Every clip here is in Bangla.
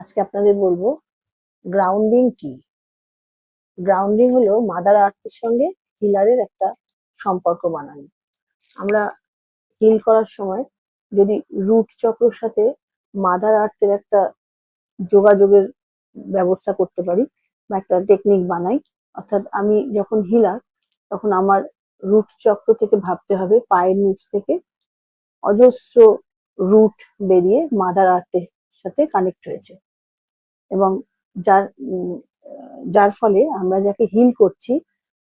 আজকে আপনাদের বলবো গ্রাউন্ডিং কি। গ্রাউন্ডিং হলো মাদার আর্থের সঙ্গে হিলারের একটা সম্পর্ক বানানো। আমরা হিল করার সময় যদি রুট চক্রের সাথে মাদার আর্থের একটা যোগাযোগের ব্যবস্থা করতে পারি বা একটা টেকনিক বানাই, অর্থাৎ আমি যখন হিলার তখন আমার রুট চক্র থেকে ভাবতে হবে পায়ের নিচ থেকে অজস্র রুট বেরিয়ে মাদার আর্থের সাথে কানেক্ট হয়েছে এবং যার যার ফলে আমরা যাকে হিল করছি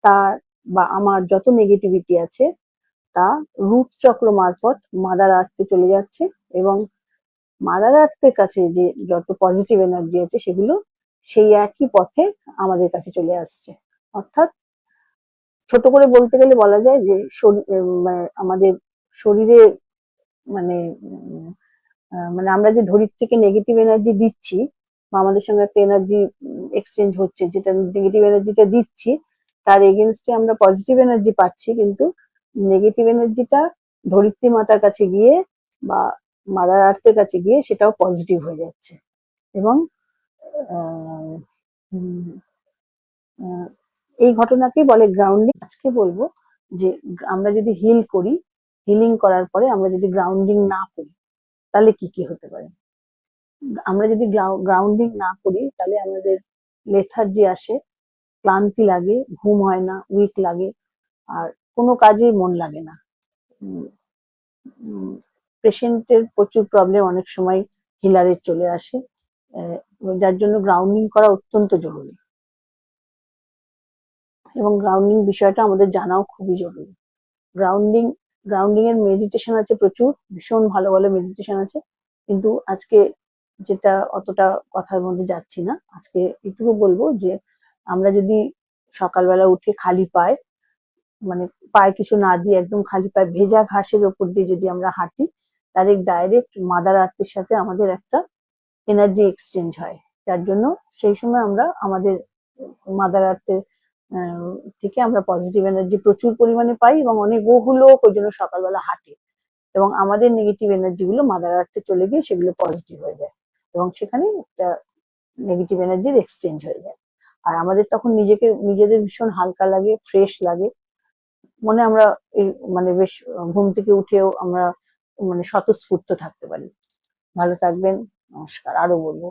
তার বা আমার যত নেগেটিভিটি আছে তা রুট চক্র মারফত মাদার আর্থে চলে যাচ্ছে এবং মাদার আর্থের কাছে যে যত পজিটিভ এনার্জি আছে সেগুলো সেই একই পথে আমাদের কাছে চলে আসছে। অর্থাৎ ছোট করে বলতে গেলে বলা যায় যে আমাদের শরীরে মানে মানে আমরা যে ধরিত্রী থেকে নেগেটিভ এনার্জি দিচ্ছি বা আমাদের সঙ্গে একটা এনার্জি এক্সচেঞ্জ হচ্ছে, যেটা নেগেটিভ এনার্জিটা দিচ্ছি তার এগেনস্টে আমরা পজিটিভ এনার্জি পাচ্ছি, কিন্তু নেগেটিভ এনার্জিটা ধরিত্রী মাতার কাছে গিয়ে বা মাদার আর্থের কাছে গিয়ে সেটাও পজিটিভ হয়ে যাচ্ছে। এবং আহ, উম, আহ, এই ঘটনাকেই বলে গ্রাউন্ডিং। আজকে বলবো যে আমরা যদি হিল করি, হিলিং করার পরে আমরা যদি গ্রাউন্ডিং না করি তাহলে কি কি হতে পারে। আমরা যদি গ্রাউন্ডিং না করি তাহলে আমাদের লেথার্জি আসে, ক্লান্তি লাগে, ঘুম হয় না, উইক লাগে, আর কোনো কাজেই মন লাগে না। পেশেন্টের প্রচুর প্রবলেম অনেক সময় হিলারের চলে আসে, যার জন্য গ্রাউন্ডিং করা অত্যন্ত জরুরি এবং গ্রাউন্ডিং বিষয়টা আমাদের জানাও খুবই জরুরি। গ্রাউন্ডিং গ্রাউন্ডিং এর মেডিটেশন আছে প্রচুর, ভীষণ ভালো ভালো মেডিটেশন আছে, কিন্তু আজকে যেটা অতটা কথার মধ্যে যাচ্ছি না। আজকে এটুকু বলবো যে আমরা যদি সকালবেলা উঠে খালি পায়ে, মানে পায়ে কিছু না দিয়ে একদম খালি পায়ে ভেজা ঘাসের ওপর দিয়ে যদি আমরা হাঁটি, তাহলে ডাইরেক্ট মাদার আর্থের সাথে আমাদের একটা এনার্জি এক্সচেঞ্জ হয়, যার জন্য সেই সময় আমরা আমাদের মাদার আর্থের থেকে আমরা পজিটিভ এনার্জি প্রচুর পরিমাণে পাই এবং অনেক বহু লোক ওই জন্য সকালবেলা হাঁটে এবং আমাদের নেগেটিভ এনার্জি গুলো মাদার আর্থে চলে গিয়ে সেগুলো পজিটিভ হয়ে যায় এবং সেখানে একটা নেগেটিভ এনার্জির এক্সচেঞ্জ হয়ে যায়। আর আমাদের তখন নিজেদের ভীষণ হালকা লাগে, ফ্রেশ লাগে, মনে আমরা এই মানে বেশ ঘুম থেকে উঠেও আমরা মানে স্বতঃস্ফূর্ত থাকতে পারি। ভালো থাকবেন, নমস্কার। আরো বলবো।